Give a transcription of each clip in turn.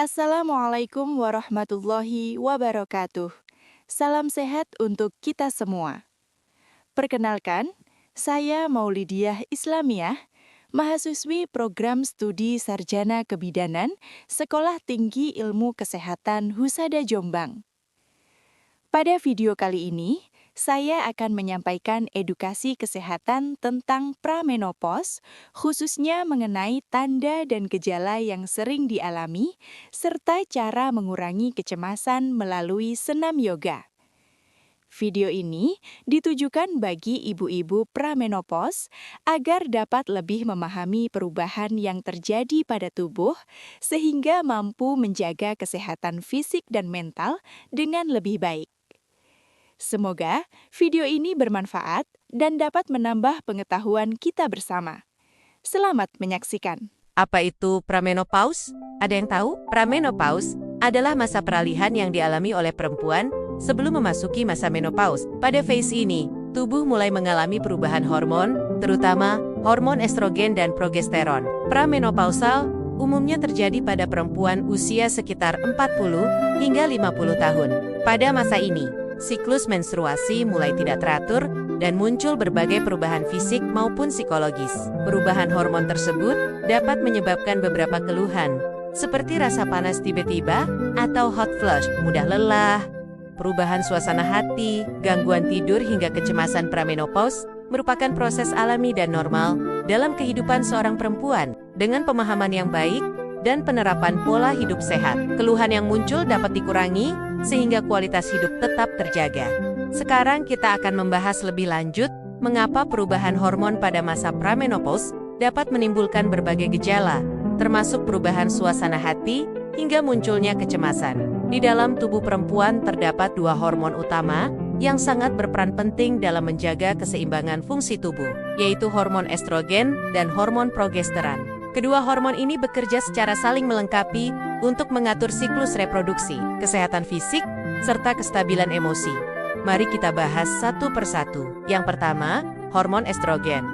Assalamualaikum warahmatullahi wabarakatuh. Salam sehat untuk kita semua. Perkenalkan, saya Maulidiah Islamiyah, mahasiswi program studi Sarjana Kebidanan Sekolah Tinggi Ilmu Kesehatan Husada Jombang. Pada video kali ini, saya akan menyampaikan edukasi kesehatan tentang pramenopause, khususnya mengenai tanda dan gejala yang sering dialami, serta cara mengurangi kecemasan melalui senam yoga. Video ini ditujukan bagi ibu-ibu pramenopause agar dapat lebih memahami perubahan yang terjadi pada tubuh, sehingga mampu menjaga kesehatan fisik dan mental dengan lebih baik. Semoga video ini bermanfaat dan dapat menambah pengetahuan kita bersama. Selamat menyaksikan. Apa itu pramenopause? Ada yang tahu? Pramenopause adalah masa peralihan yang dialami oleh perempuan sebelum memasuki masa menopause. Pada fase ini, tubuh mulai mengalami perubahan hormon, terutama hormon estrogen dan progesteron. Pramenopausal umumnya terjadi pada perempuan usia sekitar 40 hingga 50 tahun. Pada masa ini, siklus menstruasi mulai tidak teratur dan muncul berbagai perubahan fisik maupun psikologis. Perubahan hormon tersebut dapat menyebabkan beberapa keluhan, seperti rasa panas tiba-tiba atau hot flush, mudah lelah, perubahan suasana hati, gangguan tidur hingga kecemasan. Pramenopause merupakan proses alami dan normal dalam kehidupan seorang perempuan. Dengan pemahaman yang baik dan penerapan pola hidup sehat, keluhan yang muncul dapat dikurangi sehingga kualitas hidup tetap terjaga. Sekarang kita akan membahas lebih lanjut mengapa perubahan hormon pada masa pramenopause dapat menimbulkan berbagai gejala, termasuk perubahan suasana hati hingga munculnya kecemasan. Di dalam tubuh perempuan terdapat dua hormon utama yang sangat berperan penting dalam menjaga keseimbangan fungsi tubuh, yaitu hormon estrogen dan hormon progesteron. Kedua hormon ini bekerja secara saling melengkapi untuk mengatur siklus reproduksi, kesehatan fisik, serta kestabilan emosi. Mari kita bahas satu persatu. Yang pertama, hormon estrogen.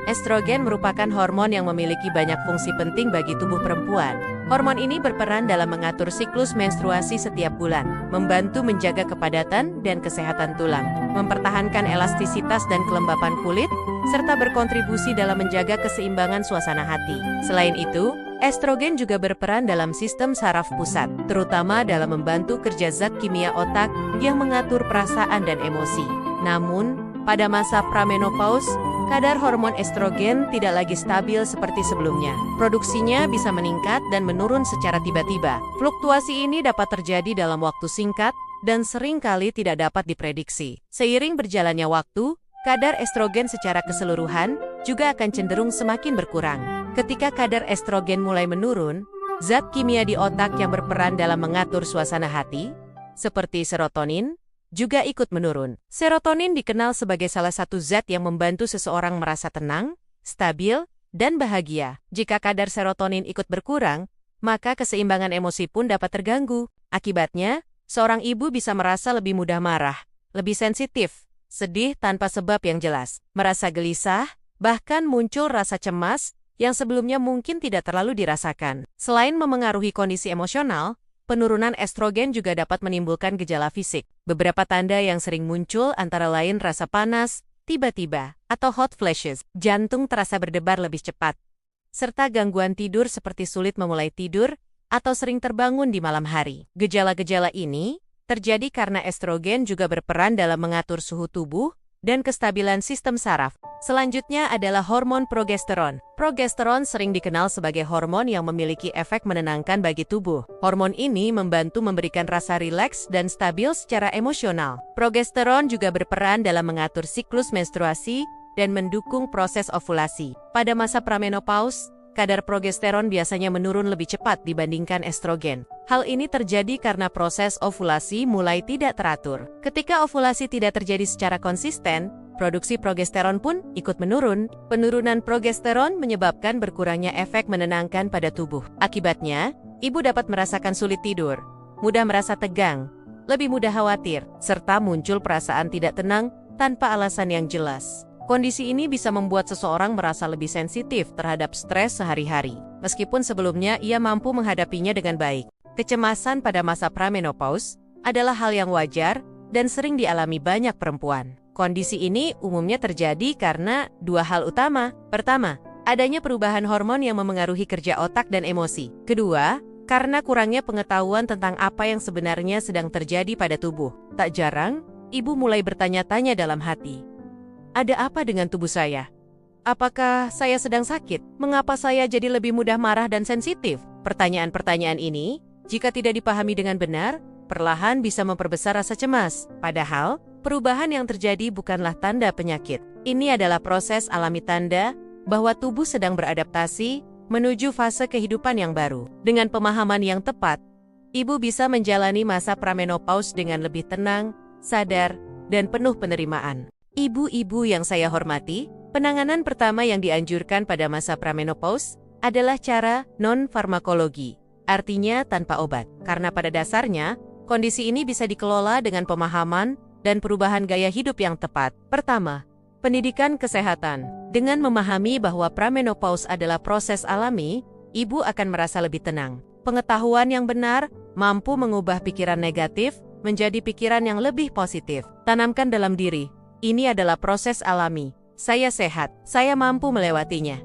Estrogen merupakan hormon yang memiliki banyak fungsi penting bagi tubuh perempuan. Hormon ini berperan dalam mengatur siklus menstruasi setiap bulan, membantu menjaga kepadatan dan kesehatan tulang, mempertahankan elastisitas dan kelembapan kulit, serta berkontribusi dalam menjaga keseimbangan suasana hati. Selain itu, estrogen juga berperan dalam sistem saraf pusat, terutama dalam membantu kerja zat kimia otak yang mengatur perasaan dan emosi. Namun, pada masa pramenopause, kadar hormon estrogen tidak lagi stabil seperti sebelumnya. Produksinya bisa meningkat dan menurun secara tiba-tiba. Fluktuasi ini dapat terjadi dalam waktu singkat dan seringkali tidak dapat diprediksi. Seiring berjalannya waktu, kadar estrogen secara keseluruhan juga akan cenderung semakin berkurang. Ketika kadar estrogen mulai menurun, zat kimia di otak yang berperan dalam mengatur suasana hati, seperti serotonin, juga ikut menurun. Serotonin dikenal sebagai salah satu zat yang membantu seseorang merasa tenang, stabil, dan bahagia. Jika kadar serotonin ikut berkurang, maka keseimbangan emosi pun dapat terganggu. Akibatnya, seorang ibu bisa merasa lebih mudah marah, lebih sensitif, sedih tanpa sebab yang jelas, merasa gelisah, bahkan muncul rasa cemas yang sebelumnya mungkin tidak terlalu dirasakan. Selain memengaruhi kondisi emosional, penurunan estrogen juga dapat menimbulkan gejala fisik. Beberapa tanda yang sering muncul antara lain rasa panas, tiba-tiba, atau hot flashes, jantung terasa berdebar lebih cepat, serta gangguan tidur seperti sulit memulai tidur atau sering terbangun di malam hari. Gejala-gejala ini terjadi karena estrogen juga berperan dalam mengatur suhu tubuh dan kestabilan sistem saraf. Selanjutnya adalah hormon progesteron. Progesteron sering dikenal sebagai hormon yang memiliki efek menenangkan bagi tubuh. Hormon ini membantu memberikan rasa rileks dan stabil secara emosional. Progesteron juga berperan dalam mengatur siklus menstruasi dan mendukung proses ovulasi. Pada masa pramenopause, kadar progesteron biasanya menurun lebih cepat dibandingkan estrogen. Hal ini terjadi karena proses ovulasi mulai tidak teratur. Ketika ovulasi tidak terjadi secara konsisten, produksi progesteron pun ikut menurun. Penurunan progesteron menyebabkan berkurangnya efek menenangkan pada tubuh. Akibatnya, ibu dapat merasakan sulit tidur, mudah merasa tegang, lebih mudah khawatir, serta muncul perasaan tidak tenang tanpa alasan yang jelas. Kondisi ini bisa membuat seseorang merasa lebih sensitif terhadap stres sehari-hari, meskipun sebelumnya ia mampu menghadapinya dengan baik. Kecemasan pada masa pramenopause adalah hal yang wajar dan sering dialami banyak perempuan. Kondisi ini umumnya terjadi karena dua hal utama. Pertama, adanya perubahan hormon yang memengaruhi kerja otak dan emosi. Kedua, karena kurangnya pengetahuan tentang apa yang sebenarnya sedang terjadi pada tubuh. Tak jarang, ibu mulai bertanya-tanya dalam hati, ada apa dengan tubuh saya? Apakah saya sedang sakit? Mengapa saya jadi lebih mudah marah dan sensitif? Pertanyaan-pertanyaan ini, jika tidak dipahami dengan benar, perlahan bisa memperbesar rasa cemas. Padahal, perubahan yang terjadi bukanlah tanda penyakit. Ini adalah proses alami tanda bahwa tubuh sedang beradaptasi menuju fase kehidupan yang baru. Dengan pemahaman yang tepat, ibu bisa menjalani masa pramenopause dengan lebih tenang, sadar, dan penuh penerimaan. Ibu-ibu yang saya hormati, penanganan pertama yang dianjurkan pada masa pramenopause adalah cara non-farmakologi, artinya tanpa obat. Karena pada dasarnya, kondisi ini bisa dikelola dengan pemahaman dan perubahan gaya hidup yang tepat. Pertama, pendidikan kesehatan. Dengan memahami bahwa pramenopause adalah proses alami, ibu akan merasa lebih tenang. Pengetahuan yang benar mampu mengubah pikiran negatif menjadi pikiran yang lebih positif. Tanamkan dalam diri, ini adalah proses alami. Saya sehat, saya mampu melewatinya.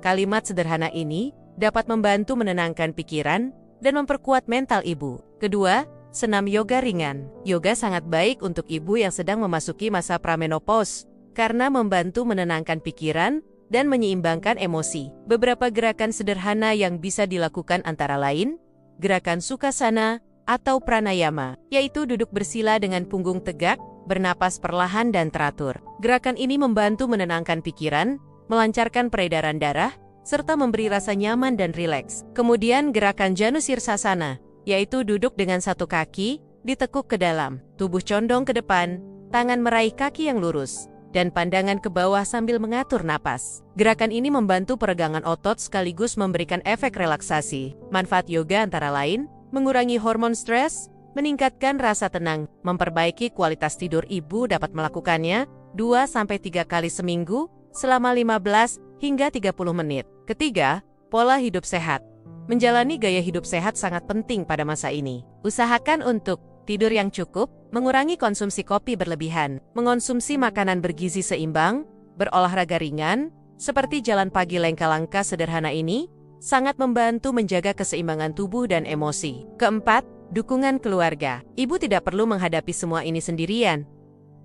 Kalimat sederhana ini dapat membantu menenangkan pikiran dan memperkuat mental ibu. Kedua, senam yoga ringan. Yoga sangat baik untuk ibu yang sedang memasuki masa pramenopause karena membantu menenangkan pikiran dan menyeimbangkan emosi. Beberapa gerakan sederhana yang bisa dilakukan antara lain, gerakan Sukhasana atau pranayama, yaitu duduk bersila dengan punggung tegak, bernapas perlahan dan teratur. Gerakan ini membantu menenangkan pikiran, melancarkan peredaran darah, serta memberi rasa nyaman dan rileks. Kemudian gerakan Janusirsasana, yaitu duduk dengan satu kaki, ditekuk ke dalam, tubuh condong ke depan, tangan meraih kaki yang lurus, dan pandangan ke bawah sambil mengatur napas. Gerakan ini membantu peregangan otot sekaligus memberikan efek relaksasi. Manfaat yoga antara lain, mengurangi hormon stres, meningkatkan rasa tenang, memperbaiki kualitas tidur. Ibu dapat melakukannya 2-3 kali seminggu selama 15 hingga 30 menit. Ketiga, pola hidup sehat. Menjalani gaya hidup sehat sangat penting pada masa ini. Usahakan untuk tidur yang cukup, mengurangi konsumsi kopi berlebihan, mengonsumsi makanan bergizi seimbang, berolahraga ringan, seperti jalan pagi langkah-langkah sederhana ini, sangat membantu menjaga keseimbangan tubuh dan emosi. Keempat, dukungan keluarga. Ibu tidak perlu menghadapi semua ini sendirian.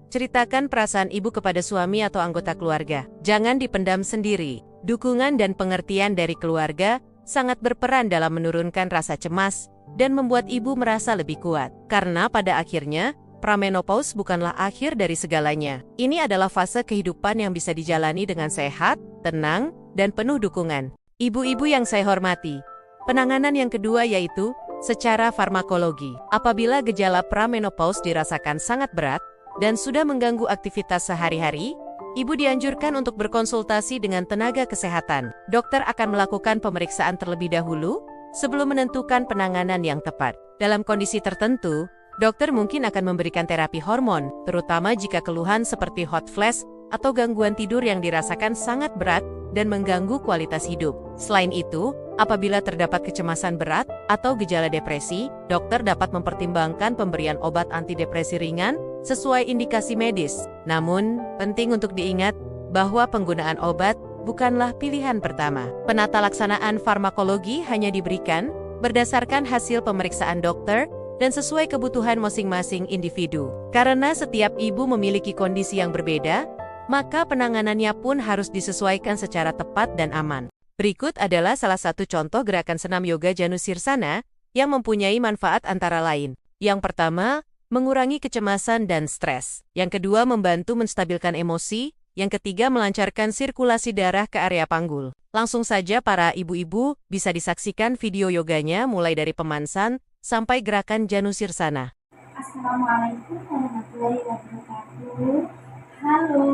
Ceritakan perasaan ibu kepada suami atau anggota keluarga. Jangan dipendam sendiri. Dukungan dan pengertian dari keluarga sangat berperan dalam menurunkan rasa cemas dan membuat ibu merasa lebih kuat. Karena pada akhirnya, pramenopause bukanlah akhir dari segalanya. Ini adalah fase kehidupan yang bisa dijalani dengan sehat, tenang, dan penuh dukungan. Ibu-ibu yang saya hormati, penanganan yang kedua yaitu secara farmakologi. Apabila gejala pramenopause dirasakan sangat berat dan sudah mengganggu aktivitas sehari-hari, ibu dianjurkan untuk berkonsultasi dengan tenaga kesehatan. Dokter akan melakukan pemeriksaan terlebih dahulu sebelum menentukan penanganan yang tepat. Dalam kondisi tertentu, dokter mungkin akan memberikan terapi hormon, terutama jika keluhan seperti hot flash atau gangguan tidur yang dirasakan sangat berat dan mengganggu kualitas hidup. Selain itu, apabila terdapat kecemasan berat atau gejala depresi, dokter dapat mempertimbangkan pemberian obat antidepresi ringan sesuai indikasi medis. Namun, penting untuk diingat bahwa penggunaan obat bukanlah pilihan pertama. Penata laksanaan farmakologi hanya diberikan berdasarkan hasil pemeriksaan dokter dan sesuai kebutuhan masing-masing individu. Karena setiap ibu memiliki kondisi yang berbeda, maka penanganannya pun harus disesuaikan secara tepat dan aman. Berikut adalah salah satu contoh gerakan senam yoga Janusirsasana yang mempunyai manfaat antara lain. Yang pertama, mengurangi kecemasan dan stres. Yang kedua, membantu menstabilkan emosi. Yang ketiga, melancarkan sirkulasi darah ke area panggul. Langsung saja para ibu-ibu bisa disaksikan video yoganya mulai dari pemansan sampai gerakan Janusirsasana. Assalamualaikum warahmatullahi wabarakatuh. Halo,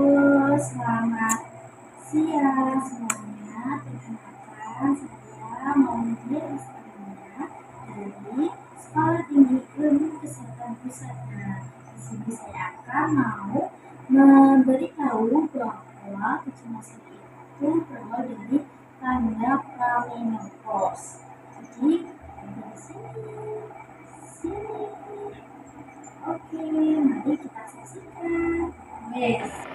selamat siang semuanya. Perkenalkan, saya Maulidi Islamia dari Sekolah Tinggi Ilmu Kesehatan Pusat. Di sini saya akan mau memberitahu bahwa kecemasan itu berawal dari tanda pramenopause. Jadi, di sini Next.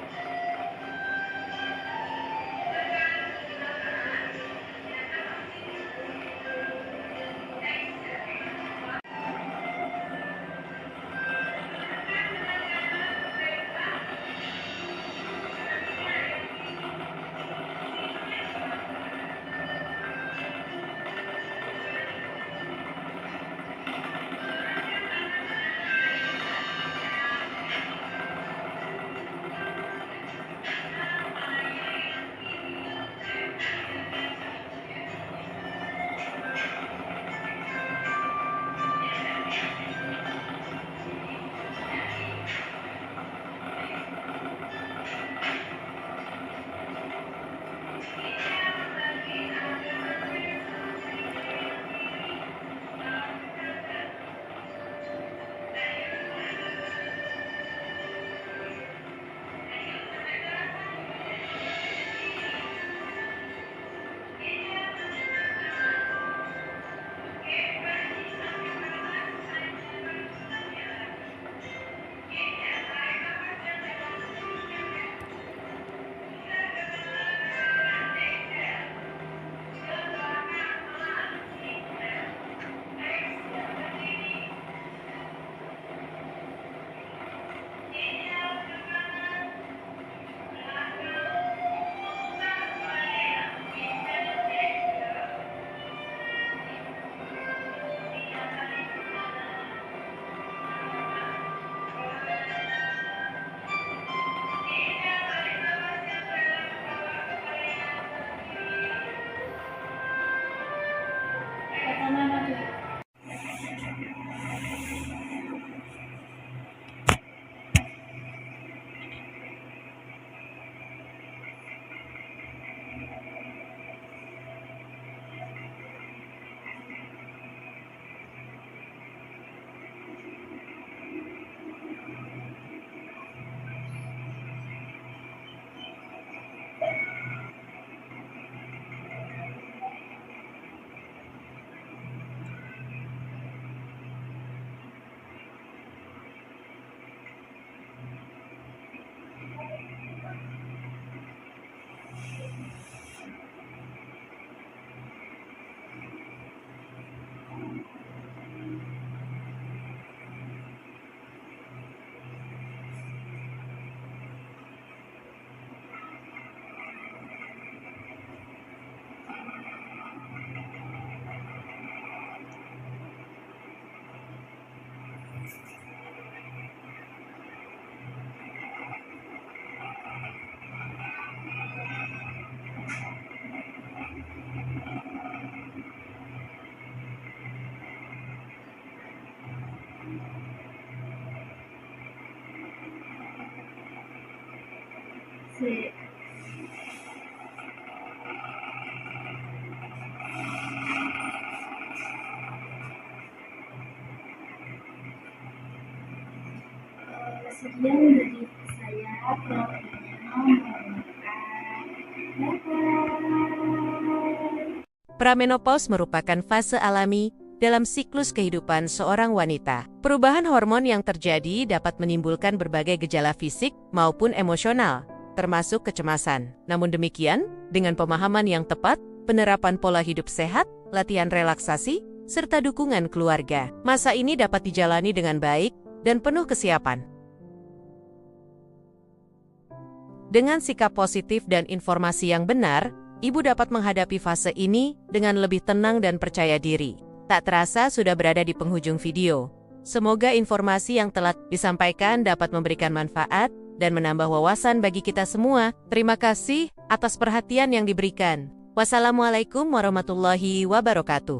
Pertama apa? C. Sekian dari saya, programnya. Bye-bye. Pramenopause merupakan fase alami dalam siklus kehidupan seorang wanita. Perubahan hormon yang terjadi dapat menimbulkan berbagai gejala fisik maupun emosional, termasuk kecemasan. Namun demikian, dengan pemahaman yang tepat, penerapan pola hidup sehat, latihan relaksasi, serta dukungan keluarga, masa ini dapat dijalani dengan baik dan penuh kesiapan. Dengan sikap positif dan informasi yang benar, ibu dapat menghadapi fase ini dengan lebih tenang dan percaya diri. Tak terasa sudah berada di penghujung video. Semoga informasi yang telah disampaikan dapat memberikan manfaat dan menambah wawasan bagi kita semua. Terima kasih atas perhatian yang diberikan. Wassalamualaikum warahmatullahi wabarakatuh.